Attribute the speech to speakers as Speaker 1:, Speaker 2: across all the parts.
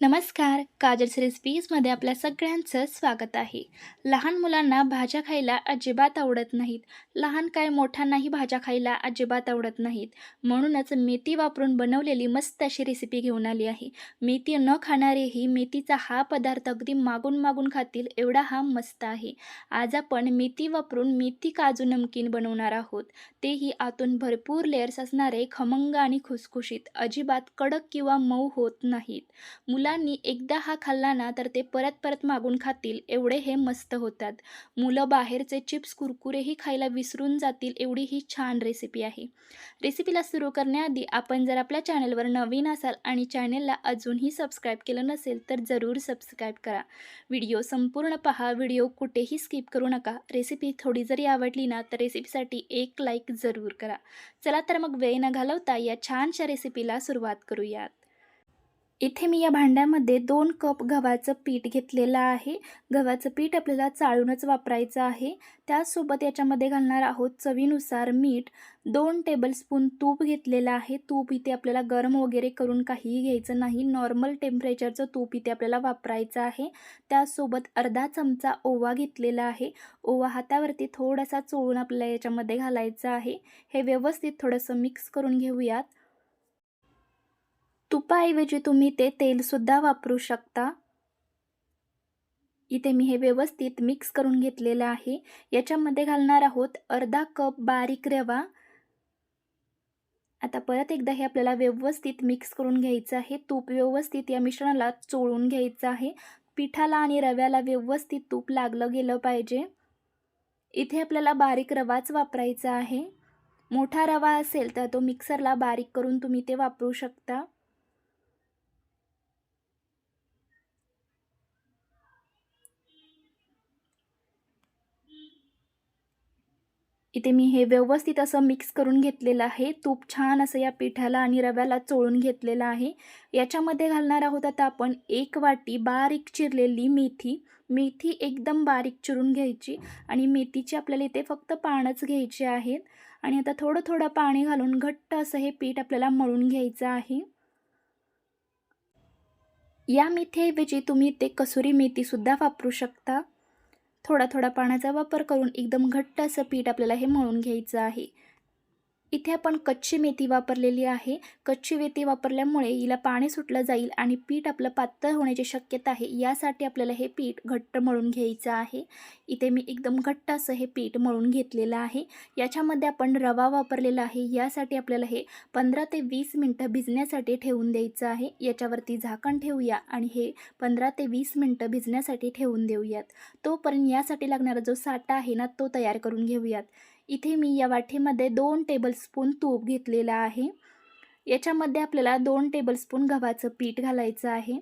Speaker 1: नमस्कार. काजल्स रेसिपीजमध्ये आपल्या सगळ्यांचं स्वागत आहे. लहान मुलांना भाज्या खायला अजिबात आवडत नाहीत. लहान काय मोठ्यांनाही भाज्या खायला अजिबात आवडत नाहीत. म्हणूनच मेथी वापरून बनवलेली मस्त अशी रेसिपी घेऊन आली आहे. मेथी न खाणारेही मेथीचा हा पदार्थ अगदी मागून मागून खातील एवढा हा मस्त आहे. आज आपण मेथी वापरून मेथी काजू नमकीन बनवणार आहोत. तेही आतून भरपूर लेयर्स असणारे, खमंग आणि खुसखुशीत, अजिबात कडक किंवा मऊ होत नाहीत. मुलांनी एकदा हा खाल्ला ना तर ते परत परत मागून खातील एवढे हे मस्त होतात. मुलं बाहेरचे चिप्स कुरकुरेही खायला विसरून जातील एवढी ही छान रेसिपी आहे. रेसिपीला सुरू करण्याआधी आपण जर आपल्या चॅनलवर नवीन असाल आणि चॅनलला अजूनही सबस्क्राईब केलं नसेल तर जरूर सबस्क्राईब करा. व्हिडिओ संपूर्ण पहा. व्हिडिओ कुठेही स्किप करू नका. रेसिपी थोडी जरी आवडली ना तर रेसिपीसाठी एक लाईक जरूर करा. चला तर मग वेळ न घालवता या छानशा रेसिपीला सुरुवात करूयात. इथे मी या भांड्यामध्ये 2 कप गव्हाचं पीठ घेतलेलं आहे. गव्हाचं पीठ आपल्याला चाळूनच वापरायचं आहे. त्याचसोबत याच्यामध्ये घालणार आहोत चवीनुसार मीठ. 2 टेबलस्पून तूप घेतलेलं आहे. तूप इथे आपल्याला गरम वगैरे करून काहीही घ्यायचं नाही. नॉर्मल टेम्परेचरचं तूप इथे आपल्याला वापरायचं आहे. त्याचसोबत अर्धा चमचा ओवा घेतलेला आहे. ओवा हातावरती थोडासा चोळून आपल्याला याच्यामध्ये घालायचं आहे. हे व्यवस्थित थोडंसं मिक्स करून घेऊयात. तुपाऐवजी तुम्ही ते तेलसुद्धा वापरू शकता. इथे मी हे व्यवस्थित मिक्स करून घेतलेलं आहे. याच्यामध्ये घालणार आहोत अर्धा कप बारीक रवा. आता परत एकदा हे आपल्याला व्यवस्थित मिक्स करून घ्यायचं आहे. तूप व्यवस्थित या मिश्रणाला चोळून घ्यायचं आहे. पिठाला आणि रव्याला व्यवस्थित तूप लागलं गेलं पाहिजे. इथे आपल्याला बारीक रवाच वापरायचा आहे. मोठा रवा असेल तर तो मिक्सरला बारीक करून तुम्ही ते वापरू शकता. इथे मी हे व्यवस्थित असं मिक्स करून घेतलेलं आहे. तूप छान असं या पिठाला आणि रव्याला चोळून घेतलेलं आहे. याच्यामध्ये घालणार आहोत आता आपण 1 वाटी बारीक चिरलेली मेथी. मेथी एकदम बारीक चिरून घ्यायची आणि मेथीची आपल्याला इथे फक्त पानच घ्यायची आहेत. आणि आता थोडं थोडं पाणी घालून घट्ट असं हे पीठ आपल्याला मळून घ्यायचं आहे. या मेथीऐवजी तुम्ही ते कसुरी मेथीसुद्धा वापरू शकता. थोडा थोडा पाण्याचा वापर करून एकदम घट्ट असं पीठ आपल्याला हे मळून घ्यायचं आहे. इथे आपण कच्ची मेथी वापरलेली आहे. कच्ची मेथी वापरल्यामुळे हिला पाणी सुटलं जाईल आणि पीठ आपलं पातळ होण्याची शक्यता आहे. यासाठी आपल्याला हे पीठ घट्ट मळून घ्यायचं आहे. इथे मी एकदम घट्ट असं हे पीठ मळून घेतलेलं आहे. याच्यामध्ये आपण रवा वापरलेला आहे. यासाठी आपल्याला हे 15 ते 20 मिनटं भिजण्यासाठी ठेवून द्यायचं आहे. याच्यावरती झाकण ठेवूया आणि हे 15 ते 20 मिनटं भिजण्यासाठी ठेवून देऊयात. तोपर्यंत यासाठी लागणारा जो साठा आहे ना तो तयार करून घेऊयात. इथे मी या वाटीमध्ये 2 टेबलस्पून तूप घेतलेलं आहे. याच्यामध्ये आपल्याला 2 टेबलस्पून गव्हाचं पीठ घालायचं आहे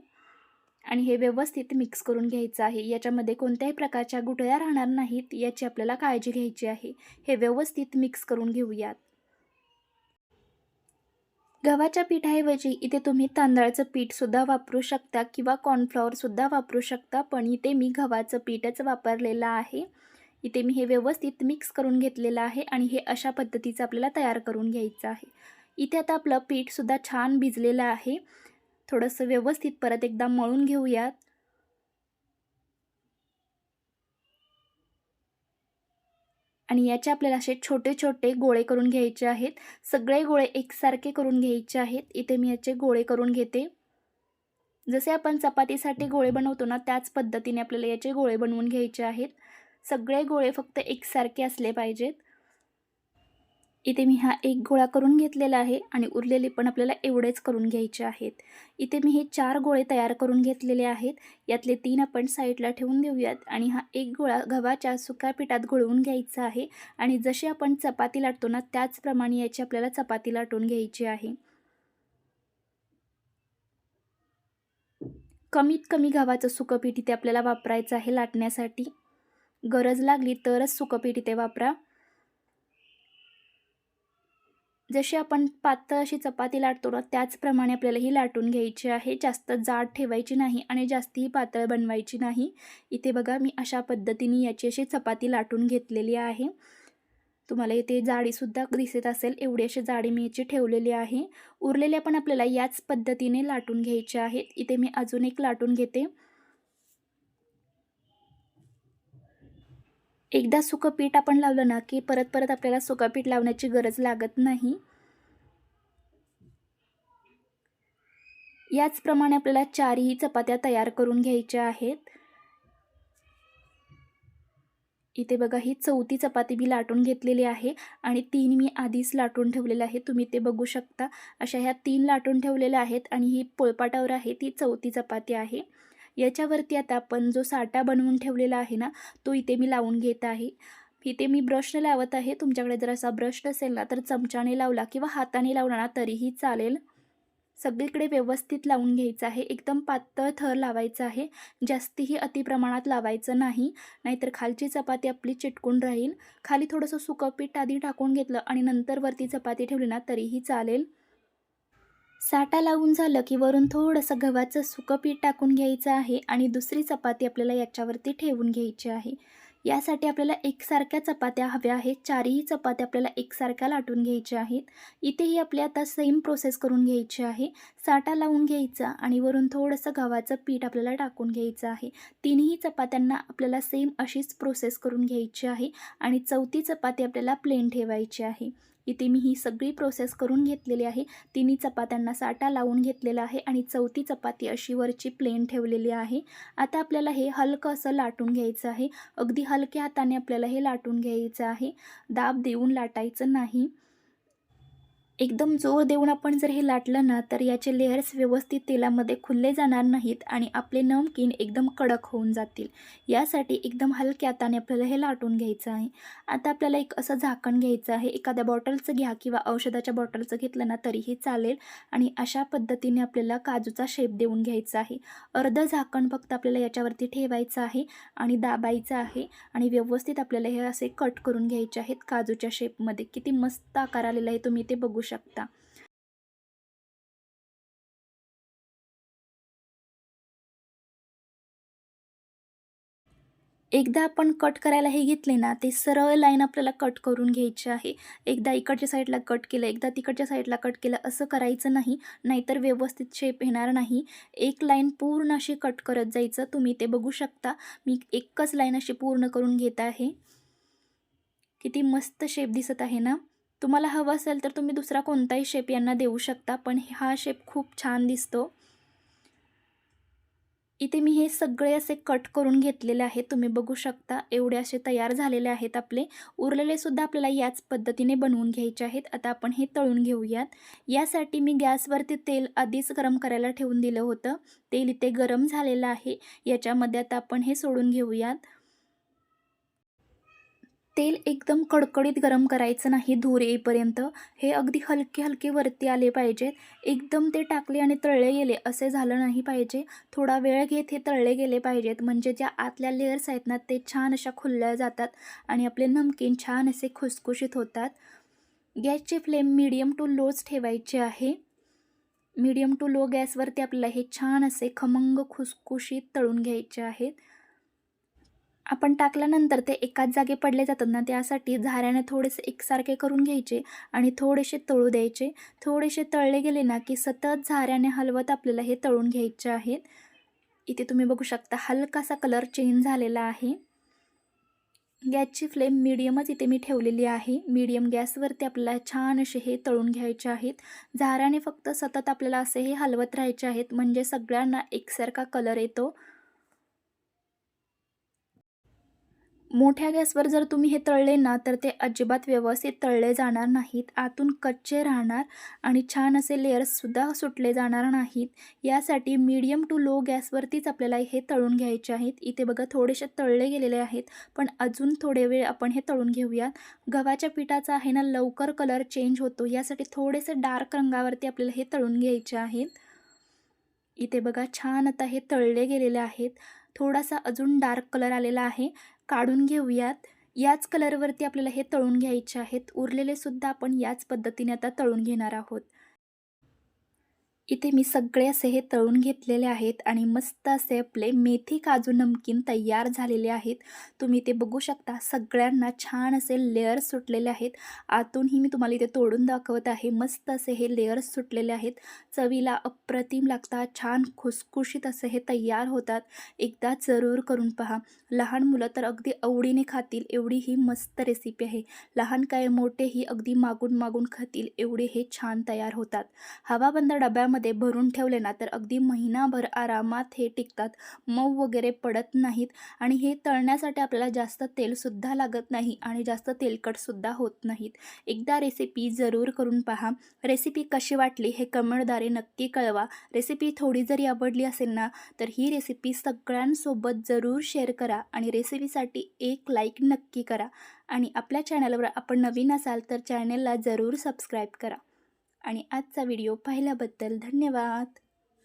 Speaker 1: आणि हे व्यवस्थित मिक्स करून घ्यायचं आहे. याच्यामध्ये कोणत्याही प्रकारच्या गुठळ्या राहणार नाहीत याची आपल्याला काळजी घ्यायची आहे. हे व्यवस्थित मिक्स करून घेऊयात. गव्हाच्या पिठाऐवजी इथे तुम्ही तांदळाचं पीठसुद्धा वापरू शकता किंवा कॉर्नफ्लॉवरसुद्धा वापरू शकता, पण इथे मी गव्हाचं पीठच वापरलेलं आहे. इथे मी हे व्यवस्थित मिक्स करून घेतलेलं आहे आणि हे अशा पद्धतीचं आपल्याला तयार करून घ्यायचं आहे. इथे आता आपलं पीठसुद्धा छान भिजलेलं आहे. थोडंसं व्यवस्थित परत एकदा मळून घेऊयात. आणि याचे आपल्याला असे छोटे छोटे गोळे करून घ्यायचे आहेत. सगळे गोळे एकसारखे करून घ्यायचे आहेत. इथे मी याचे गोळे करून घेते. जसे आपण चपातीसाठी गोळे बनवतो ना त्याच पद्धतीने आपल्याला याचे गोळे बनवून घ्यायचे आहेत. सगळे गोळे फक्त एकसारखे असले पाहिजेत. इथे मी हा एक गोळा करून घेतलेला आहे आणि उरलेले पण आपल्याला एवढेच करून घ्यायचे आहेत. इथे मी हे 4 गोळे तयार करून घेतलेले आहेत. यातले 3 आपण साईडला ठेवून देऊयात आणि हा एक गोळा गव्हाच्या सुक्या पिठात घोळवून घ्यायचा आहे आणि जशी आपण चपाती लाटतो ना त्याचप्रमाणे याची आपल्याला चपाती लाटून घ्यायची आहे. कमीत कमी गव्हाचं सुकं पीठ इथे आपल्याला वापरायचं आहे लाटण्यासाठी. गरज लागली तरच सुकं पीठ इथे वापरा. जशी आपण पातळ अशी चपाती लाटतो ना त्याचप्रमाणे आपल्याला ही लाटून घ्यायची आहे. जास्त जाड ठेवायची नाही आणि जास्तही पातळ बनवायची नाही. इथे बघा मी अशा पद्धतीने याची अशी चपाती लाटून घेतलेली आहे. तुम्हाला इथे जाडीसुद्धा दिसत असेल, एवढी अशी जाडी मी याची ठेवलेली आहे. उरलेल्या पण आपल्याला याच पद्धतीने लाटून घ्यायच्या आहेत. इथे मी अजून एक लाटून घेते. एकदा सुकं पीठ आपण लावलं ना, की परत परत आपल्याला सुकं पीठ लावण्याची गरज लागत नाही. याचप्रमाणे आपल्याला 4ही चपात्या तयार करून घ्यायच्या आहेत. इथे बघा ही 4थी चपाती मी लाटून घेतलेली आहे आणि 3 मी आधीच लाटून ठेवलेल्या आहे. तुम्ही ते बघू शकता. अशा ह्या 3 लाटून ठेवलेल्या आहेत आणि ही पोळपाटावर आहे ती 4थी चपाती आहे. याच्यावरती आता आपण जो साठा बनवून ठेवलेला आहे ना, तो इथे मी लावून घेत आहे. इथे मी ब्रशने लावत आहे. तुमच्याकडे जर असा ब्रश नसेल ना, तर चमच्याने लावला किंवा हाताने लावला ना तरीही चालेल. सगळीकडे व्यवस्थित लावून घ्यायचं आहे. एकदम पातळ थर लावायचा आहे. जास्तीही अतिप्रमाणात लावायचं नाही, नाहीतर खालची चपाती आपली चिटकून राहील. खाली थोडंसं सुकं पीठ आधी टाकून घेतलं आणि नंतर वरती चपाती ठेवली ना तरीही चालेल. साठा लावून झालं की वरून थोडंसं गव्हाचं सुकं पीठ टाकून घ्यायचं आहे आणि दुसरी चपाती आपल्याला याच्यावरती ठेवून घ्यायची आहे. यासाठी आपल्याला एकसारख्या चपात्या हव्या आहेत. 4ही चपात्या आपल्याला एकसारख्या लाटून घ्यायच्या आहेत. इथेही आपली आता सेम प्रोसेस करून घ्यायची आहे. साठा लावून घ्यायचा आणि वरून थोडंसं गव्हाचं पीठ आपल्याला टाकून घ्यायचं आहे. तिन्ही चपात्यांना आपल्याला सेम अशीच प्रोसेस करून घ्यायची आहे आणि 4थी चपाती आपल्याला प्लेन ठेवायची आहे. इथे मी ही सगळी प्रोसेस करून घेतलेली आहे. तिन्ही चपात्यांना साठा लावून घेतलेला आहे आणि 4थी चपाती अशी वरची प्लेन ठेवलेली आहे. आता आपल्याला हे हलकं असं लाटून घ्यायचं आहे. अगदी हलक्या हाताने आपल्याला हे लाटून घ्यायचं आहे. दाब देऊन लाटायचं नाही. एकदम जोर देऊन आपण जर हे लाटलं ना, तर याचे लेयर्स व्यवस्थित तेलामध्ये खुलले जाणार नाहीत आणि आपले नमकीन एकदम कडक होऊन जातील. यासाठी एकदम हलक्या हाताने आपल्याला हे लाटून घ्यायचं आहे. आता आपल्याला एक असं झाकण घ्यायचं आहे. एखाद्या बॉटलचं घ्या किंवा औषधाच्या बॉटलचं घेतलं ना तरीही चालेल आणि अशा पद्धतीने आपल्याला काजूचा शेप देऊन घ्यायचा आहे. अर्धं झाकण फक्त आपल्याला याच्यावरती ठेवायचं आहे आणि दाबायचं आहे आणि व्यवस्थित आपल्याला हे असे कट करून घ्यायचे आहेत काजूच्या शेपमध्ये. किती मस्त आकार आलेला आहे तुम्ही ते बघू शकता. एकदा आपण कट करायला हे घेतले ना, ते सरळ लाईन आपल्याला कट करून घ्यायची आहे. एकदा इकडच्या साईडला कट केलं, एकदा तिकडच्या साईडला कट केलं असं करायचं नाही, नाहीतर व्यवस्थित शेप येणार नाही. एक लाईन पूर्ण अशी कट करत जायचं. तुम्ही ते बघू शकता. मी एकच लाईन अशी पूर्ण करून घेत आहे. किती मस्त शेप दिसत आहे ना? तुम्हाला हवं असेल तर तुम्ही दुसरा कोणताही शेप यांना देऊ शकता, पण हा शेप खूप छान दिसतो. इथे मी हे सगळे असे कट करून घेतलेले आहेत. तुम्ही बघू शकता एवढे असे तयार झालेले आहेत आपले. उरलेले सुद्धा आपल्याला याच पद्धतीने बनवून घ्यायचे आहेत. आता आपण हे तळून घेऊयात. यासाठी मी गॅसवरती तेल आधीच गरम करायला ठेवून दिलं होतं. तेल इथे गरम झालेलं आहे. याच्यामध्ये आता आपण हे सोडून घेऊयात. तेल एकदम कडकडीत गरम करायचं नाही धूर येईपर्यंत. हे अगदी हलके-हलके वरती आले पाहिजेत. एकदम ते टाकले आणि तळले गेले असे झालं नाही पाहिजे. थोडा वेळ घेत हे तळले गेले पाहिजेत. म्हणजे ज्या आतल्या लेयर्स आहेत ना, ते छान अशा खुलल्या जातात आणि आपले नमकीन छान असे खुसखुशीत होतात. गॅसची फ्लेम मीडियम टू लोच ठेवायची आहे. मीडियम टू लो गॅसवरती आपल्याला हे छान असे खमंग खुसखुशीत तळून घ्यायचे आहेत. आपण टाकल्यानंतर ते एकाच जागी पडले जातात ना, त्यासाठी झाऱ्याने थोडेसे एकसारखे करून घ्यायचे आणि थोडेसे तळू द्यायचे. थोडेसे तळले गेले ना, की सतत झाऱ्याने हलवत आपल्याला हे तळून घ्यायचे आहेत. इथे तुम्ही बघू शकता हलकासा कलर चेंज झालेला आहे. गॅसची फ्लेम मीडियमच इथे मी ठेवलेली आहे. मीडियम गॅसवरती आपल्याला छान असे हे तळून घ्यायचे आहेत. झाऱ्याने फक्त सतत आपल्याला असे हे हलवत राहायचे आहेत, म्हणजे सगळ्यांना एकसारखा कलर येतो. मोठ्या गॅसवर जर तुम्ही हे तळले ना, तर ते अजिबात व्यवस्थित तळले जाणार नाहीत. आतून कच्चे राहणार आणि छान असे लेयर्ससुद्धा सुटले जाणार नाहीत. यासाठी मीडियम टू लो गॅसवरतीच आपल्याला हे तळून घ्यायचे आहेत. इथे बघा थोडेसे तळले गेलेले आहेत, पण अजून थोडे वेळ आपण हे तळून घेऊयात. गव्हाच्या पिठाचा आहे ना, लवकर कलर चेंज होतो. यासाठी थोडेसे डार्क रंगावरती आपल्याला हे तळून घ्यायचे आहेत. इथे बघा छान आता हे तळले गेलेले आहेत. थोडासा अजून डार्क कलर आलेला आहे. काढून घेऊयात. याच कलरवरती आपल्याला हे तळून घ्यायचे आहेत. उरलेले सुद्धा आपण याच पद्धतीने आता तळून घेणार आहोत. इथे मी सगळे असे हे तळून घेतलेले आहेत आणि मस्त असे आपले मेथी काजू नमकीन तयार झालेले आहेत. तुम्ही ते बघू शकता, सगळ्यांना छान असे लेयर्स सुटलेले आहेत. आतूनही मी तुम्हाला इथे तोडून दाखवत आहे. मस्त असे हे लेयर्स सुटलेले आहेत. चवीला अप्रतिम लागतात, छान खुसखुशीत असे हे तयार होतात. एकदा जरूर करून पहा. लहान मुलं तर अगदी आवडीने खातील एवढी ही मस्त रेसिपी आहे. लहान काय मोठेही अगदी मागून मागून खातील एवढे हे छान तयार होतात. हवाबंद डब्यामध्ये भरून ठेवले ना तर अगदी महिनाभर आरामात हे टिकतात. मऊ वगैरे पडत नाहीत आणि हे तळण्यासाठी आपल्याला जास्त तेलसुद्धा लागत नाही आणि जास्त तेलकटसुद्धा होत नाहीत. एकदा रेसिपी जरूर करून पहा. रेसिपी कशी वाटली हे कमेंटद्वारे नक्की कळवा. रेसिपी थोडी जरी आवडली असेल ना तर ही रेसिपी सगळ्यांसोबत जरूर शेअर करा आणि रेसिपीसाठी एक लाईक नक्की करा. आणि आपल्या चॅनलवर आपण नवीन असाल तर चॅनलला जरूर सबस्क्राईब करा. आणि आजचा व्हिडिओ पाहिल्याबद्दल धन्यवाद.